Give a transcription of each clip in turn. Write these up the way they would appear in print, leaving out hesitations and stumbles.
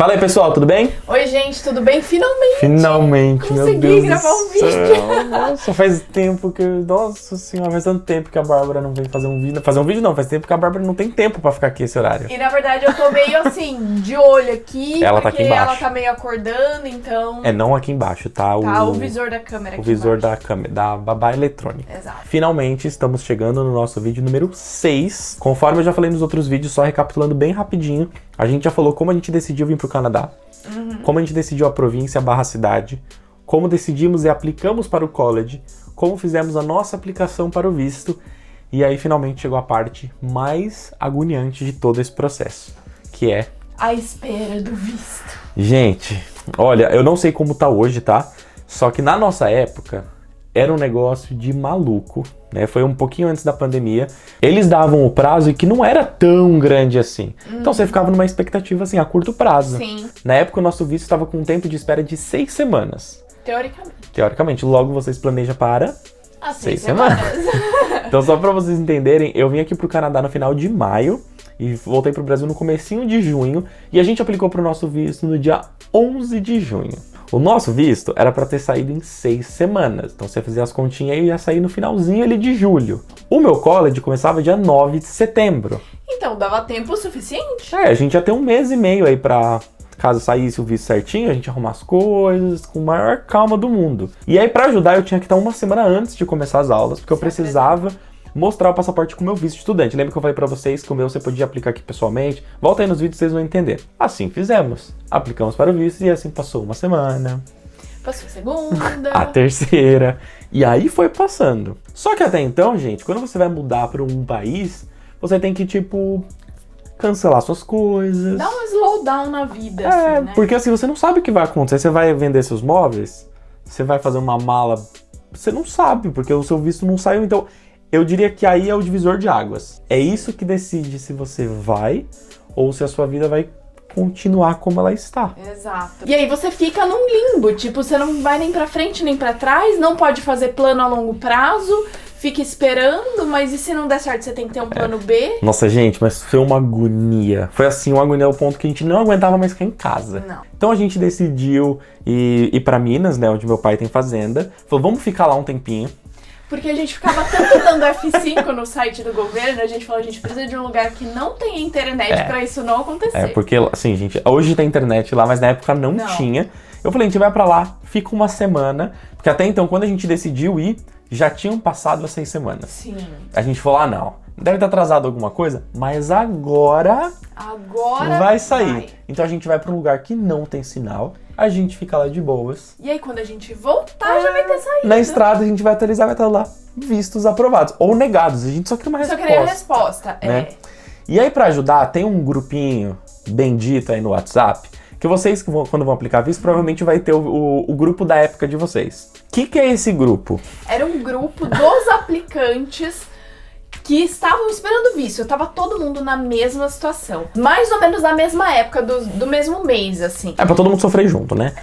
Fala aí, pessoal, tudo bem? Oi, gente, tudo bem? Finalmente, meu Deus consegui gravar um vídeo. Nossa, faz tempo que... Nossa senhora, faz tanto tempo que a Bárbara não vem fazer um vídeo. Fazer um vídeo não, faz tempo que a Bárbara não tem tempo pra ficar aqui esse horário. E na verdade eu tô meio assim, de olho aqui, Ela tá aqui porque embaixo. ela tá meio acordando, então... É, não aqui embaixo, tá? Tá, o visor da câmera O aqui visor embaixo. da câmera, da babá eletrônica. Exato. Finalmente estamos chegando no nosso vídeo número 6. Conforme eu já falei nos outros vídeos, só recapitulando bem rapidinho, a gente já falou como a gente decidiu vir pro Canadá, como a gente decidiu a província barra cidade, como decidimos e aplicamos para o college, como fizemos a nossa aplicação para o visto, e aí finalmente chegou a parte mais agoniante de todo esse processo, que é... A espera do visto. Gente, olha, eu não sei como tá hoje, tá? Só que na nossa época era um negócio de maluco, né? Foi um pouquinho antes da pandemia. Eles davam o prazo e que não era tão grande assim. Então você ficava numa expectativa assim, a curto prazo. Sim, Na época o nosso visto estava com um tempo de espera de 6 semanas. teoricamente. Teoricamente, logo vocês planejam para... Há 6 6 semanas. Então só pra vocês entenderem, eu vim aqui pro Canadá no final de maio e voltei pro Brasil no comecinho de junho e a gente aplicou pro nosso visto no dia 11 de junho. O nosso visto era pra ter saído em 6 semanas, então se você fizer as continhas aí, ia sair no finalzinho ali de julho. O meu college começava dia 9 de setembro. Então, dava tempo suficiente? A gente ia ter um mês e meio aí pra... Caso saísse o visto certinho, a gente arrumar as coisas com a maior calma do mundo. E aí, pra ajudar, eu tinha que estar uma semana antes de começar as aulas, porque eu precisava mostrar o passaporte com o meu visto de estudante. Lembra que eu falei pra vocês que o meu você podia aplicar aqui pessoalmente? Volta aí nos vídeos, vocês vão entender. Assim fizemos. Aplicamos para o visto e assim passou uma semana, Passou a segunda. a terceira, e aí foi passando. Só que até então, gente, quando você vai mudar para um país, você tem que, tipo... cancelar suas coisas. Dá um slowdown na vida, assim, né? Porque assim, você não sabe o que vai acontecer. Você vai vender seus móveis, você vai fazer uma mala, você não sabe, porque o seu visto não saiu. Então, eu diria que aí é o divisor de águas. É isso que decide se você vai ou se a sua vida vai continuar como ela está. Exato. E aí você fica num limbo, tipo, você não vai nem pra frente nem pra trás, não pode fazer plano a longo prazo, fica esperando, mas e se não der certo, você tem que ter um plano B? Nossa, gente, mas foi uma agonia. Foi assim, uma agonia ao ponto que a gente não aguentava mais ficar em casa. Não. Então a gente decidiu ir pra Minas, né, onde meu pai tem fazenda. Falou, vamos ficar lá um tempinho. Porque a gente ficava tanto dando F5 no site do governo, a gente falou, a gente precisa de um lugar que não tenha internet pra isso não acontecer. Porque, assim, gente, hoje tem internet lá, mas na época não tinha. Eu falei, a gente vai pra lá, fica uma semana. Porque até então, quando a gente decidiu ir, já tinham passado as 6 semanas. Sim. A gente falou, não, deve ter atrasado alguma coisa, mas agora vai sair. Então a gente vai pra um lugar que não tem sinal, a gente fica lá de boas. E aí quando a gente voltar, já vai ter saído. Na estrada a gente vai atualizar, vai estar lá vistos aprovados ou negados. A gente só queria uma Só resposta. queria a resposta, né? E aí pra ajudar, tem um grupinho bendito aí no WhatsApp, que vocês, quando vão aplicar visto, provavelmente vai ter o grupo da época de vocês. O que é esse grupo? Era um grupo dos aplicantes que estavam esperando visto. Tava todo mundo na mesma situação. Mais ou menos na mesma época do mesmo mês, assim. É pra todo mundo sofrer junto, né?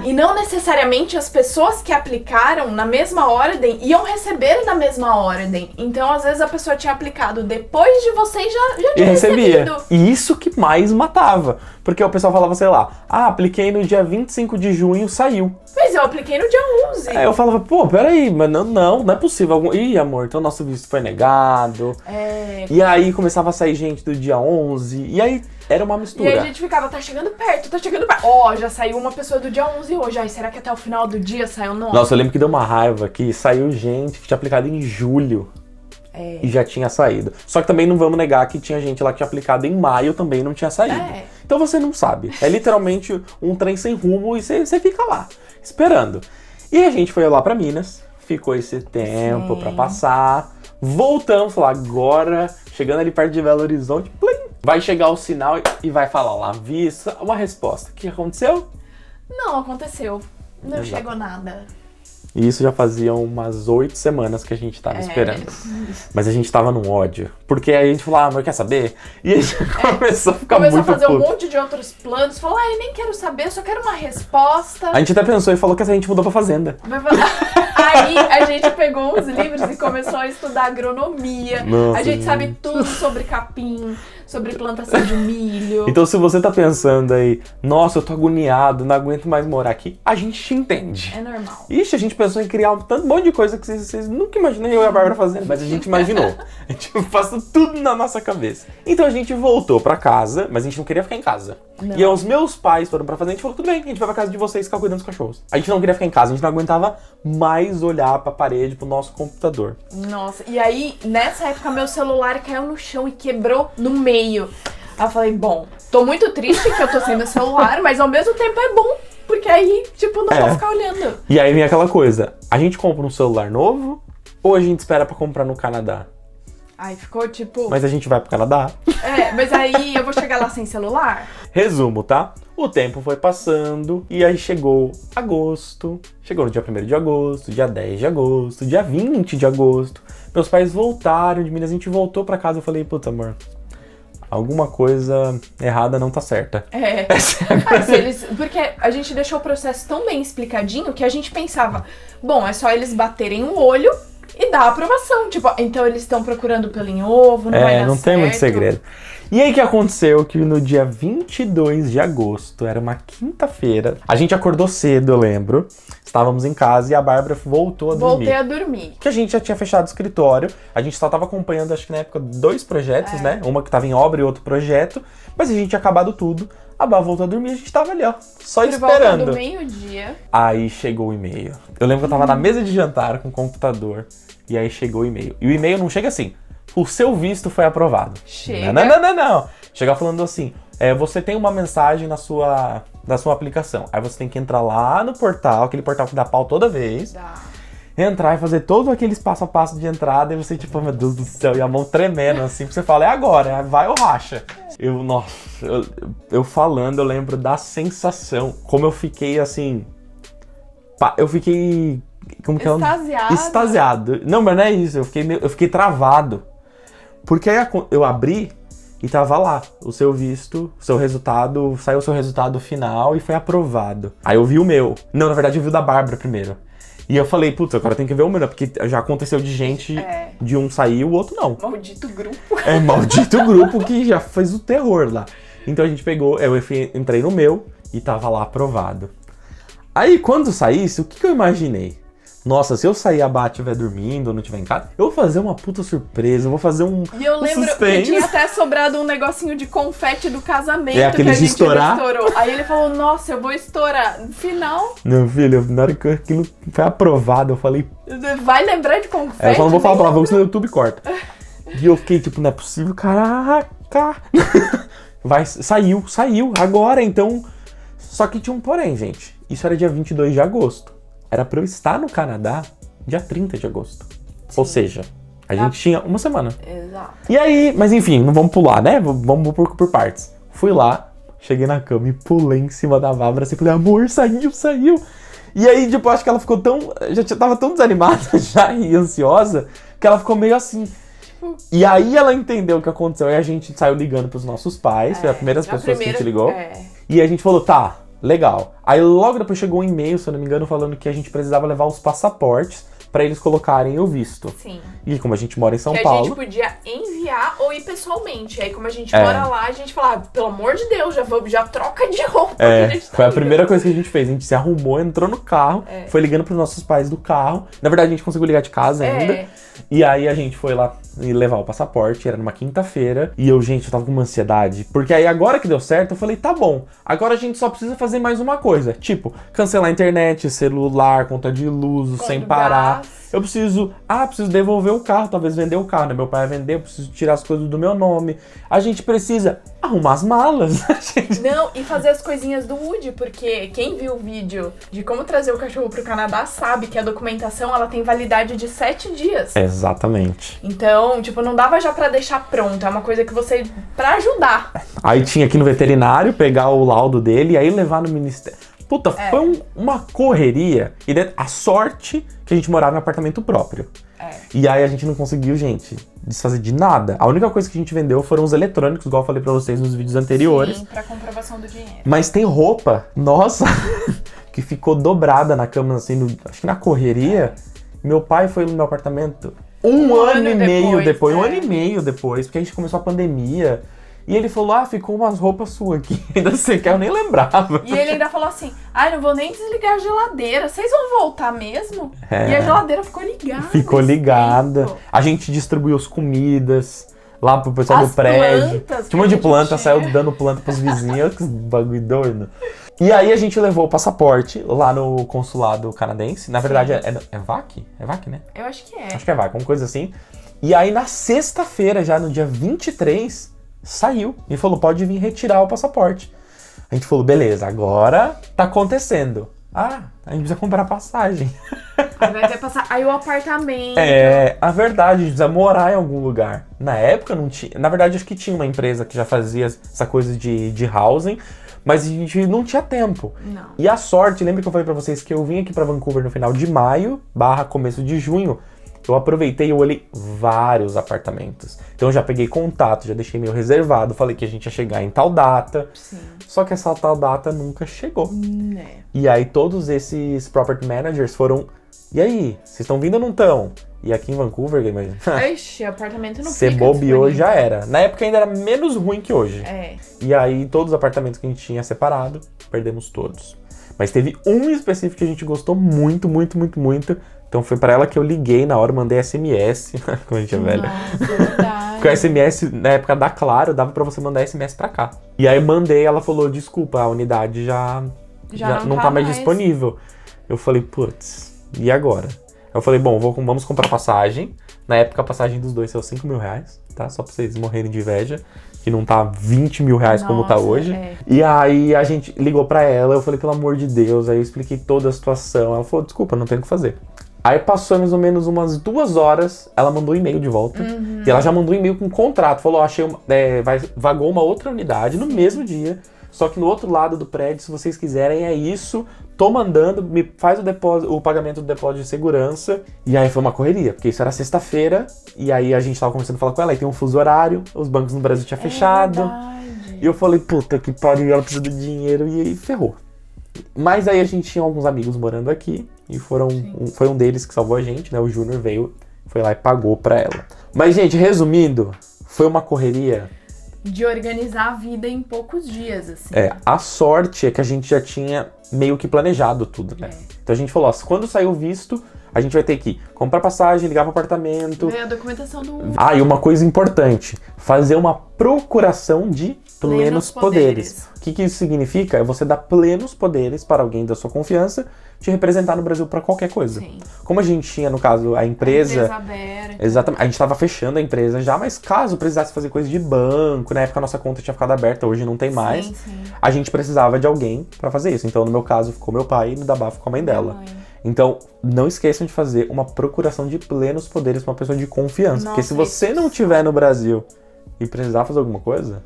E não necessariamente as pessoas que aplicaram na mesma ordem iam receber na mesma ordem. Então, às vezes, a pessoa tinha aplicado depois de você e já E tinha recebia. recebido. E isso que mais matava. Porque o pessoal falava, sei lá, apliquei no dia 25 de junho, saiu. Mas eu apliquei no dia 11. Aí eu falava, pô, peraí, mas não é possível. Ih, amor, então nosso visto foi negado. E aí começava a sair gente do dia 11, e aí era uma mistura. E aí a gente ficava, tá chegando perto. Ó, já saiu uma pessoa do dia 11 hoje. Ai, será que até o final do dia saiu o nome? Nossa, eu lembro que deu uma raiva que saiu gente que tinha aplicado em julho. E já tinha saído. Só que também não vamos negar que tinha gente lá que tinha aplicado em maio também não tinha saído. Então você não sabe. É literalmente um trem sem rumo e você fica lá, esperando. E a gente foi lá pra Minas, ficou esse tempo pra passar. Voltamos, falar agora, chegando ali perto de Belo Horizonte, plim, vai chegar o sinal e vai falar lá, vista, uma resposta. O que aconteceu? Não aconteceu. Não Exato. chegou nada. E isso já fazia umas 8 semanas que a gente tava esperando. Mas a gente tava num ódio. Porque aí a gente falou, amor, quer saber? E a gente começou a ficar Começou muito a fazer um puto. monte de outros planos. Falou, eu nem quero saber, eu só quero uma resposta. A gente até pensou e falou que a gente mudou pra fazenda. Aí a gente pegou uns livros e começou a estudar agronomia. Nossa, a gente sabe tudo sobre capim, sobre plantação de milho. Então se você tá pensando aí, nossa, eu tô agoniado, não aguento mais morar aqui, a gente te entende. É normal. Ixi, a gente pensou em criar um monte de coisa que vocês nunca imaginam eu e a Bárbara fazendo, mas a gente imaginou. A gente passou tudo na nossa cabeça. Então a gente voltou pra casa, mas a gente não queria ficar em casa. Não. E aí os meus pais foram pra fazer, a gente falou, tudo bem, a gente vai pra casa de vocês ficar cuidando dos cachorros. A gente não queria ficar em casa, a gente não aguentava mais olhar pra parede, pro nosso computador. Nossa, e aí, nessa época, meu celular caiu no chão e quebrou no meio. Aí eu falei, bom, tô muito triste que eu tô sem meu celular, mas ao mesmo tempo é bom, porque aí, tipo, não vou ficar olhando. E aí vem aquela coisa, a gente compra um celular novo ou a gente espera pra comprar no Canadá? Aí ficou tipo... Mas a gente vai pro Canadá. Mas aí eu vou chegar lá sem celular? Resumo, tá? O tempo foi passando e aí chegou agosto. Chegou no dia 1º de agosto, dia 10 de agosto, dia 20 de agosto. Meus pais voltaram de Minas, a gente voltou pra casa. Eu falei, puta, amor, alguma coisa errada não tá certa. Porque a gente deixou o processo tão bem explicadinho que a gente pensava, bom, é só eles baterem o olho e dar a aprovação. Tipo, então eles estão procurando pelo em ovo, não vai dar certo. Não tem muito segredo. E aí que aconteceu que no dia 22 de agosto, era uma quinta-feira, a gente acordou cedo, eu lembro, estávamos em casa e a Bárbara voltou a dormir. Voltei a dormir. Porque a gente já tinha fechado o escritório, a gente só estava acompanhando, acho que na época, 2 projetos, né? Uma que estava em obra e outro projeto, mas a gente tinha acabado tudo. A Bá voltou a dormir e a gente tava ali, ó, só esperando. Por volta do meio-dia. Aí chegou o e-mail. Eu lembro que eu tava na mesa de jantar com o computador, e aí chegou o e-mail. E o e-mail não chega assim, o seu visto foi aprovado. Chega. Não. Chega falando assim, você tem uma mensagem na sua aplicação. Aí você tem que entrar lá no portal, aquele portal que dá pau toda vez. Entrar e fazer todos aqueles passo a passo de entrada e você tipo, meu Deus do céu, e a mão tremendo assim, porque você fala, é agora, vai ou racha. Eu falando, eu lembro da sensação, como eu fiquei assim, eu fiquei... Como que extasiado. Não, mas não é isso, eu fiquei travado. Porque aí eu abri e tava lá, o seu visto, o seu resultado, saiu o seu resultado final e foi aprovado. Aí eu vi o meu. Não, na verdade eu vi o da Bárbara primeiro. E eu falei, putz, agora tem que ver o meu, né? Porque já aconteceu de gente, de um sair e o outro não. Maldito grupo. Maldito grupo que já fez o terror lá. Então a gente pegou, eu entrei no meu e tava lá aprovado. Aí quando saísse, o que eu imaginei? Nossa, se eu sair a Bá estiver dormindo ou não estiver em casa, eu vou fazer uma puta surpresa, eu vou fazer um suspense. E eu lembro que tinha até sobrado um negocinho de confete do casamento aquele que a gente estourar. Estourou. Aí ele falou, nossa, eu vou estourar. No final... Não, filho, na hora que aquilo foi aprovado, eu falei... Vai lembrar de confete? Eu só não vou falar palavrão, senão o YouTube corta. E eu fiquei tipo, não é possível, caraca. Saiu, agora, então... Só que tinha um porém, gente. Isso era dia 22 de agosto. Era pra eu estar no Canadá dia 30 de agosto. Sim. Ou seja, a gente tinha uma semana. Exato. E aí, mas enfim, não vamos pular, né? Vamos por partes. Fui lá, cheguei na cama e pulei em cima da Bárbara assim, falei, amor, saiu. E aí, tipo, acho que ela ficou já tava tão desanimada já e ansiosa, que ela ficou meio assim. E aí ela entendeu o que aconteceu e a gente saiu ligando pros nossos pais, foi a primeira pessoa que a gente ligou. E a gente falou, tá, legal. Aí logo depois chegou um e-mail, se eu não me engano, falando que a gente precisava levar os passaportes pra eles colocarem o visto. Sim. E como a gente mora em São Paulo... a gente podia enviar ou ir pessoalmente. Aí como a gente mora lá, a gente fala, pelo amor de Deus, já troca de roupa. Foi a primeira coisa que a gente fez. A gente se arrumou, entrou no carro, foi ligando pros nossos pais do carro. Na verdade, a gente conseguiu ligar de casa ainda. E aí a gente foi lá e levar o passaporte, era numa quinta-feira. E eu tava com uma ansiedade. Porque aí agora que deu certo, eu falei, tá bom. Agora a gente só precisa fazer mais uma coisa. Tipo, cancelar a internet, celular, conta de luz, sem parar. Eu preciso devolver o carro, talvez vender o carro, né? Meu pai vai vender, eu preciso tirar as coisas do meu nome. A gente precisa arrumar as malas. Não, e fazer as coisinhas do Woody, porque quem viu o vídeo de como trazer o cachorro pro Canadá sabe que a documentação, ela tem validade de 7 dias. Exatamente. Então, tipo, não dava já pra deixar pronto, é uma coisa que você... pra ajudar. Aí tinha que ir no veterinário, pegar o laudo dele e aí levar no ministério. Puta, foi uma correria. E a sorte que a gente morava em apartamento próprio. E aí a gente não conseguiu, gente, desfazer de nada. A única coisa que a gente vendeu foram os eletrônicos, igual eu falei pra vocês nos vídeos anteriores. Sim, pra comprovação do dinheiro. Mas tem roupa, nossa, que ficou dobrada na cama, assim, acho que na correria. Meu pai foi no meu apartamento um ano e meio depois, porque a gente começou a pandemia. E ele falou, ficou umas roupas suas aqui. Ainda você quer, eu nem lembrava. E ele ainda falou assim, não vou nem desligar a geladeira, vocês vão voltar mesmo? E a geladeira ficou ligada. Ficou ligada. A gente distribuiu as comidas lá pro pessoal do prédio. Tinha um monte de planta, saiu dando planta pros vizinhos. Que bagulho doido. E aí a gente levou o passaporte lá no consulado canadense. Na verdade, é VAC? É VAC, né? Eu acho que é. Acho que é VAC, alguma coisa assim. E aí na sexta-feira, já no dia 23... saiu e falou, pode vir retirar o passaporte. A gente falou, beleza, agora tá acontecendo. A gente precisa comprar passagem. Aí vai ter passar. Aí o apartamento. A verdade, a gente precisa morar em algum lugar. Na época não tinha. Na verdade, acho que tinha uma empresa que já fazia essa coisa de housing, mas a gente não tinha tempo. Não. E a sorte, lembra que eu falei pra vocês que eu vim aqui pra Vancouver no final de maio, começo de junho. Eu aproveitei e eu olhei vários apartamentos. Então eu já peguei contato, já deixei meio reservado, falei que a gente ia chegar em tal data. Sim. Só que essa tal data nunca chegou. Né. E aí todos esses property managers foram, e aí, vocês estão vindo ou não estão? E aqui em Vancouver, imagina. Ixi, apartamento não Você fica bobeou, já era. Na época ainda era menos ruim que hoje. E aí todos os apartamentos que a gente tinha separado, perdemos todos. Mas teve um específico que a gente gostou muito, muito, muito, muito. Então foi pra ela que eu liguei na hora, mandei SMS, como a gente é velho. Nossa, é verdade. Porque o SMS, na época da Claro, dava pra você mandar SMS pra cá. E aí mandei, ela falou, desculpa, a unidade já não tá mais disponível. Eu falei, putz, e agora? Eu falei, bom, vamos comprar passagem. Na época a passagem dos dois saiu R$5.000, tá? Só pra vocês morrerem de inveja. Que não tá R$20.000 como tá hoje. E aí a gente ligou pra ela, eu falei, pelo amor de Deus, aí eu expliquei toda a situação. Ela falou, desculpa, não tenho o que fazer. Aí passou mais ou menos umas 2 horas, ela mandou um e-mail de volta. E ela já mandou um e-mail com um contrato. Falou, vagou uma outra unidade no mesmo dia. Só que no outro lado do prédio, se vocês quiserem, é isso. Tô mandando, me faz o pagamento do depósito de segurança. E aí foi uma correria, porque isso era sexta-feira. E aí a gente tava começando a falar com ela, aí tem um fuso horário, os bancos no Brasil tinham fechado. Verdade. E eu falei, puta que pariu, ela precisa do dinheiro. E aí ferrou. Mas aí a gente tinha alguns amigos morando aqui. E foi um deles que salvou a gente, né? O Júnior foi lá e pagou pra ela. Mas, gente, resumindo, foi uma correria de organizar a vida em poucos dias, assim. A sorte é que a gente já tinha meio que planejado tudo, né? Então a gente falou, quando sair o visto, a gente vai ter que comprar passagem, ligar pro apartamento. Ver a documentação do... E uma coisa importante, fazer uma procuração de plenos poderes. O que isso significa? É você dar plenos poderes para alguém da sua confiança te representar no Brasil para qualquer coisa. Sim. Como a gente tinha, no caso, a empresa aberta. Exatamente. A gente estava fechando a empresa já, mas caso precisasse fazer coisa de banco, na época a nossa conta tinha ficado aberta, hoje não tem mais. Sim. A gente precisava de alguém para fazer isso. Então, no meu caso, ficou meu pai e no da Bá ficou a mãe dela. Então, não esqueçam de fazer uma procuração de plenos poderes para uma pessoa de confiança. Porque se você não estiver no Brasil e precisar fazer alguma coisa...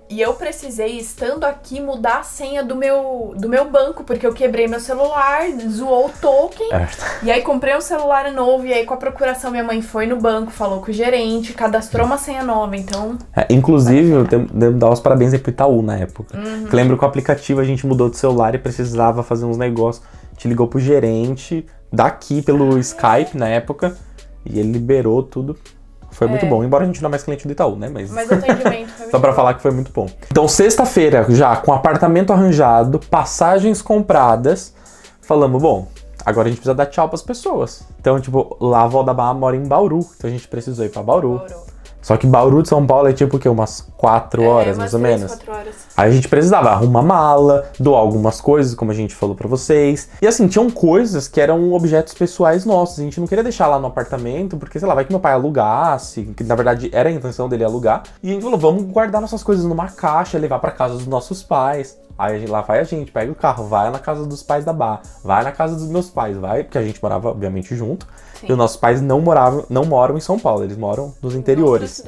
E eu precisei, estando aqui, mudar a senha do meu banco, porque eu quebrei meu celular, zoou o token, e aí comprei um celular novo, e aí com a procuração minha mãe foi no banco, falou com o gerente, cadastrou uma senha nova, então... inclusive, eu devo dar os parabéns aí pro Itaú na época. Eu lembro que o aplicativo a gente mudou de celular e precisava fazer uns negócios, a gente ligou pro gerente, daqui pelo Skype na época, e ele liberou tudo. Foi muito bom, embora a gente não é mais cliente do Itaú, né? Mas o atendimento foi muito só pra falar que foi muito bom. Então, sexta-feira, já com apartamento arranjado, passagens compradas, falamos, bom, agora a gente precisa dar tchau pras pessoas. Então, tipo, lá a avó da Bá mora em Bauru, então a gente precisou ir pra Bauru. Só que Bauru de São Paulo é tipo o quê? Umas 4 horas, mais ou menos. 4 horas. Aí a gente precisava arrumar mala, doar algumas coisas, como a gente falou pra vocês. E assim, tinham coisas que eram objetos pessoais nossos. A gente não queria deixar lá no apartamento, porque, sei lá, vai que meu pai alugasse, que na verdade era a intenção dele alugar. E a gente falou, vamos guardar nossas coisas numa caixa, levar pra casa dos nossos pais. Aí lá vai a gente, pega o carro, vai na casa dos pais da Bá, vai na casa dos meus pais, vai, porque a gente morava, obviamente, junto. Sim. E os nossos pais não moram em São Paulo, eles moram nos interiores.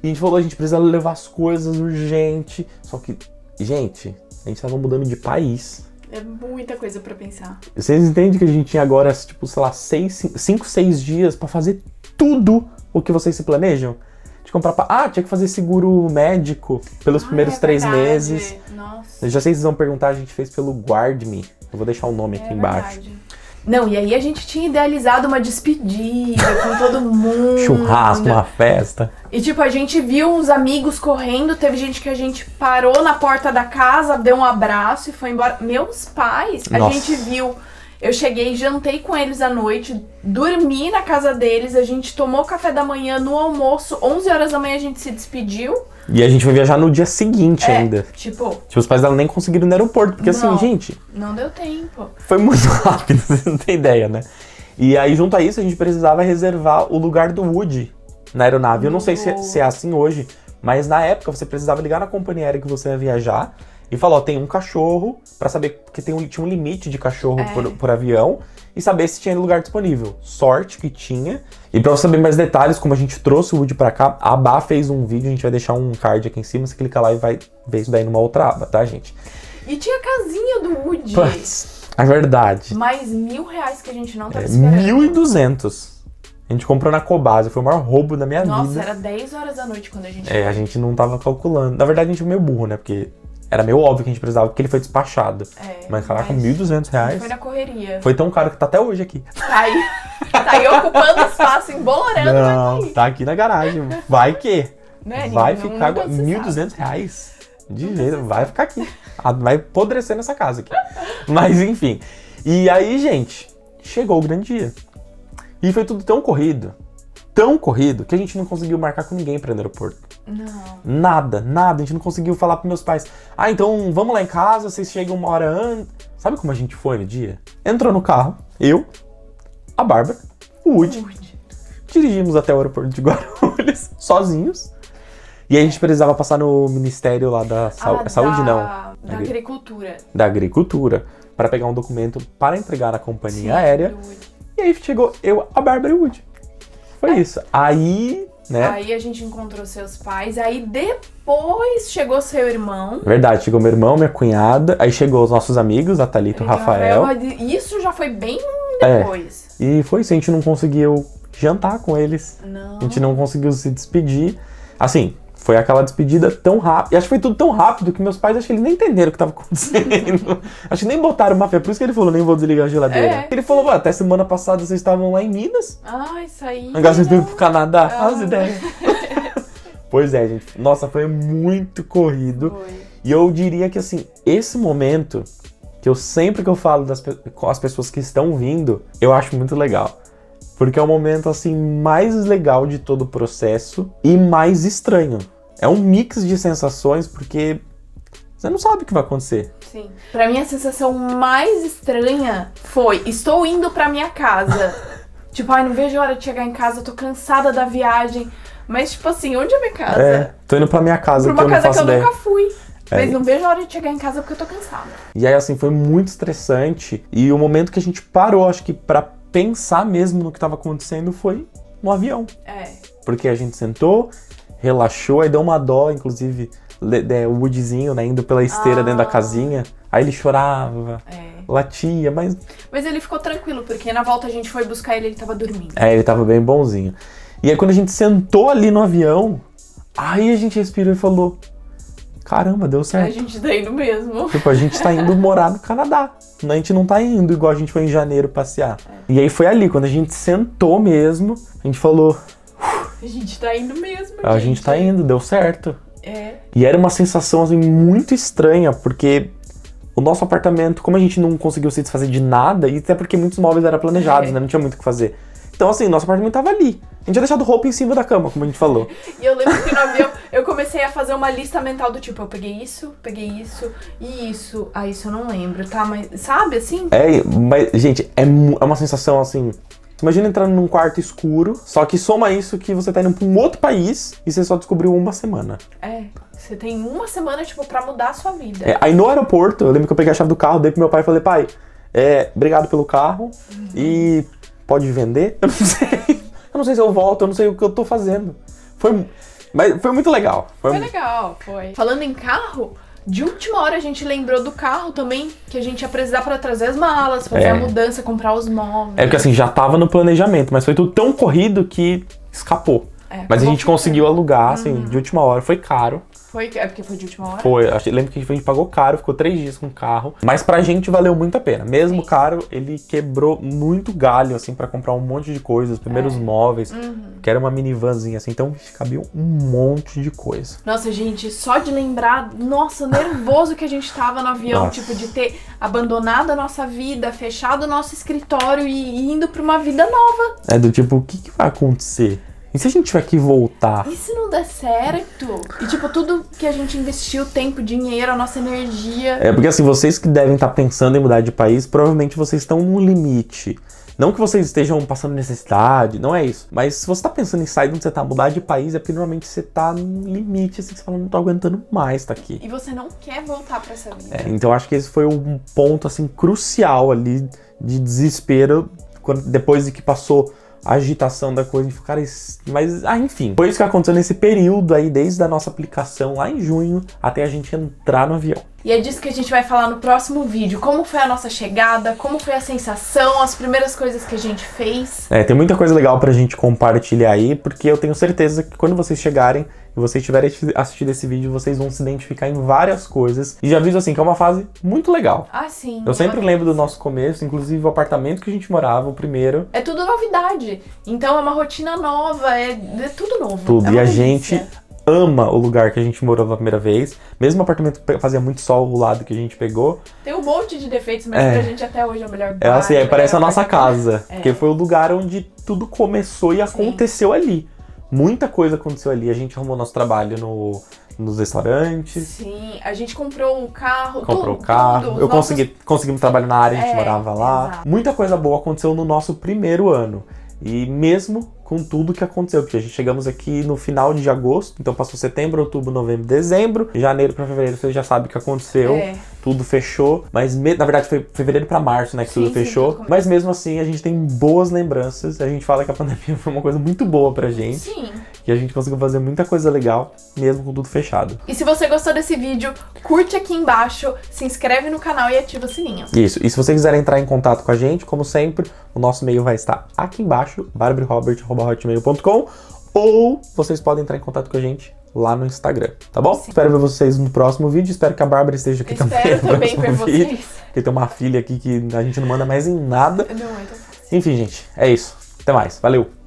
E a gente falou, a gente precisa levar as coisas urgente. Só que, gente, a gente tava mudando de país. É muita coisa pra pensar. Vocês entendem que a gente tinha agora, tipo, sei lá, 5, 6 dias pra fazer tudo o que vocês se planejam? De comprar... tinha que fazer seguro médico pelos primeiros 3 meses. Nossa. Já sei que vocês vão perguntar, a gente fez pelo GuardMe. Eu vou deixar o nome aqui embaixo. Verdade. Não, e aí a gente tinha idealizado uma despedida com todo mundo. Churrasco, uma festa. E tipo, a gente viu uns amigos correndo, teve gente que a gente parou na porta da casa, deu um abraço e foi embora. Meus pais, a gente viu... Eu cheguei, jantei com eles à noite, dormi na casa deles, a gente tomou café da manhã no almoço, 11 horas da manhã a gente se despediu. E a gente foi viajar no dia seguinte ainda. Tipo, os pais dela nem conseguiram ir no aeroporto, porque assim, gente... Não deu tempo. Foi muito rápido, vocês não têm ideia, né? E aí, junto a isso, a gente precisava reservar o lugar do Woody na aeronave. Eu não sei se é assim hoje, mas na época você precisava ligar na companhia aérea que você ia viajar e falar, ó, tem um cachorro, pra saber, porque tinha um limite de cachorro por avião, e saber se tinha lugar disponível. Sorte que tinha. E pra você saber mais detalhes, como a gente trouxe o Woody pra cá, a Bá fez um vídeo, a gente vai deixar um card aqui em cima, você clica lá e vai ver isso daí numa outra aba, tá, gente? E tinha a casinha do Woody. Putz, é verdade. Mais R$1.000 que a gente não tava esperando. 1.200. A gente comprou na Cobasa, foi o maior roubo da minha vida. Nossa, era 10 horas da noite quando a gente a gente não tava calculando. Na verdade, a gente foi meio burro, né? Porque era meio óbvio que a gente precisava, porque ele foi despachado. Mas caraca, R$1.200. Foi na correria. Foi tão caro que tá até hoje aqui. Tá aí ocupando espaço, embolorando. Não, tá aqui na garagem. Vai que? Né, vai ficar R$1.200. De jeito, vai ficar aqui. Vai apodrecer nessa casa aqui. Mas enfim. E aí, gente, chegou o grande dia. E foi tudo tão corrido, que a gente não conseguiu marcar com ninguém pra ir no aeroporto. Não. Nada. A gente não conseguiu falar pros meus pais. Ah, então vamos lá em casa, vocês chegam uma hora antes. Sabe como a gente foi no dia? Entrou no carro, eu, a Bárbara, o Woody. Dirigimos até o aeroporto de Guarulhos, sozinhos. E aí a gente precisava passar no ministério lá da saúde, não. Da agricultura. Da agricultura, para pegar um documento para entregar na companhia aérea. E aí chegou eu, a Bárbara e o Woody. Foi isso. Aí, né? Aí a gente encontrou seus pais, aí depois chegou seu irmão. Verdade, chegou meu irmão, minha cunhada, aí chegou os nossos amigos, a Thalita e o Rafael. Isso já foi bem depois. E foi isso, a gente não conseguiu jantar com eles. Não. A gente não conseguiu se despedir. Assim, foi aquela despedida tão rápida. E acho que foi tudo tão rápido que meus pais, acho que eles nem entenderam o que estava acontecendo. Acho que nem botaram uma fé. Por isso que ele falou, nem vou desligar a geladeira. Ele falou, até semana passada vocês estavam lá em Minas. Isso aí. Agora vocês estão pro Canadá. As ideias. Pois é, gente. Nossa, foi muito corrido. E eu diria que, assim, esse momento, que eu sempre que eu falo com as pessoas que estão vindo, eu acho muito legal. Porque é o momento, assim, mais legal de todo o processo e mais estranho. É um mix de sensações, porque você não sabe o que vai acontecer. Sim. Pra mim, a sensação mais estranha foi, estou indo pra minha casa. Tipo, não vejo a hora de chegar em casa, eu tô cansada da viagem. Mas, tipo assim, onde é minha casa? Tô indo pra minha casa, pra uma casa que eu ideia. nunca fui. Mas não vejo a hora de chegar em casa porque eu tô cansada. E aí, assim, foi muito estressante. E o momento que a gente parou, acho que pra pensar mesmo no que estava acontecendo foi no avião. Porque a gente sentou, relaxou, aí deu uma dó, inclusive o Woodzinho, né, indo pela esteira dentro da casinha. Aí ele chorava, latia, mas... Mas ele ficou tranquilo, porque na volta a gente foi buscar ele tava dormindo. Ele tava bem bonzinho. E aí quando a gente sentou ali no avião, aí a gente respirou e falou... Caramba, deu certo. A gente tá indo mesmo. Tipo, a gente tá indo morar no Canadá. A gente não tá indo igual a gente foi em janeiro passear. E aí foi ali, quando a gente sentou mesmo, a gente falou... A gente tá indo mesmo, A gente tá indo, deu certo. É. E era uma sensação, assim, muito estranha, porque o nosso apartamento, como a gente não conseguiu se desfazer de nada, e até porque muitos móveis eram planejados, né? Não tinha muito o que fazer. Então, assim, nosso apartamento tava ali. A gente tinha deixado roupa em cima da cama, como a gente falou. E eu lembro que no avião eu comecei a fazer uma lista mental do tipo, eu peguei isso e isso. Ah, isso eu não lembro, tá? Mas, sabe, assim? Mas, gente, é uma sensação, assim... Imagina entrando num quarto escuro, só que soma isso que você tá indo pra um outro país e você só descobriu uma semana. Você tem uma semana, tipo, pra mudar a sua vida. Aí no aeroporto, eu lembro que eu peguei a chave do carro, dei pro meu pai e falei, pai, obrigado pelo carro e pode vender? Eu não sei se eu volto, eu não sei o que eu tô fazendo. Mas foi muito legal. Foi legal, foi. Falando em carro... De última hora a gente lembrou do carro também, que a gente ia precisar pra trazer as malas, fazer a mudança, comprar os móveis. Porque assim, já tava no planejamento, mas foi tudo tão corrido que escapou. Mas a gente conseguiu alugar, assim, de última hora. Foi caro. Porque foi de última hora? Foi, lembro que a gente pagou caro, ficou 3 dias com o carro, mas pra gente valeu muito a pena. Mesmo caro, ele quebrou muito galho, assim, pra comprar um monte de coisas, os primeiros móveis, que era uma minivanzinha, assim, então cabia um monte de coisa. Nossa, gente, só de lembrar, nossa, nervoso que a gente tava no avião, Nossa. tipo, de ter abandonado a nossa vida, fechado o nosso escritório e indo pra uma vida nova. É do tipo, o que vai acontecer? E se a gente tiver que voltar? E se não der certo? E tipo, tudo que a gente investiu, tempo, dinheiro, a nossa energia. É, porque assim, vocês que devem estar pensando em mudar de país, provavelmente vocês estão no limite. Não que vocês estejam passando necessidade, não é isso. Mas se você tá pensando em sair de onde você tá, mudar de país, é porque normalmente você tá no limite, assim, que você fala, não tô aguentando mais tá aqui. E você não quer voltar pra essa vida. Então eu acho que esse foi um ponto, assim, crucial ali de desespero, depois de que passou a agitação da coisa, cara, mas, enfim. Foi isso que aconteceu nesse período aí, desde a nossa aplicação lá em junho até a gente entrar no avião. E é disso que a gente vai falar no próximo vídeo. Como foi a nossa chegada, como foi a sensação, as primeiras coisas que a gente fez. Tem muita coisa legal pra gente compartilhar aí, porque eu tenho certeza que quando vocês chegarem e vocês tiverem assistido esse vídeo, vocês vão se identificar em várias coisas. E já aviso assim, que é uma fase muito legal. Ah, sim. Eu sempre lembro do nosso começo, inclusive o apartamento que a gente morava, o primeiro. É tudo novidade. Então é uma rotina nova, é tudo novo. Tudo. É E a delícia. gente ama o lugar que a gente morou pela primeira vez. Mesmo o apartamento que fazia muito sol, o lado que a gente pegou. Tem um monte de defeitos, mas pra gente até hoje é o melhor É assim, parece a nossa apartamento. casa. Porque foi o lugar onde tudo começou e aconteceu ali. Muita coisa aconteceu ali. A gente arrumou nosso trabalho nos restaurantes. Sim, a gente comprou o carro. Comprou o carro. Eu conseguimos trabalho na área, a gente morava lá. Exato. Muita coisa boa aconteceu no nosso primeiro ano. E mesmo com tudo que aconteceu, porque a gente chegamos aqui no final de agosto, então passou setembro, outubro, novembro, dezembro, janeiro pra fevereiro você já sabe o que aconteceu, tudo fechou, mas na verdade foi fevereiro pra março, né, que tudo fechou, tudo mas mesmo assim a gente tem boas lembranças, a gente fala que a pandemia foi uma coisa muito boa pra gente, Sim. que a gente conseguiu fazer muita coisa legal, mesmo com tudo fechado. E se você gostou desse vídeo, curte aqui embaixo, se inscreve no canal e ativa o sininho. Isso, e se você quiser entrar em contato com a gente, como sempre, o nosso e-mail vai estar aqui embaixo, barbaryrobert@hotmail.com, ou vocês podem entrar em contato com a gente lá no Instagram, tá bom? Sim. Espero ver vocês no próximo vídeo, espero que a Bárbara esteja aqui também. Espero também ver vocês. Porque tem uma filha aqui que a gente não manda mais em nada. Não, então... Enfim, gente, é isso. Até mais. Valeu!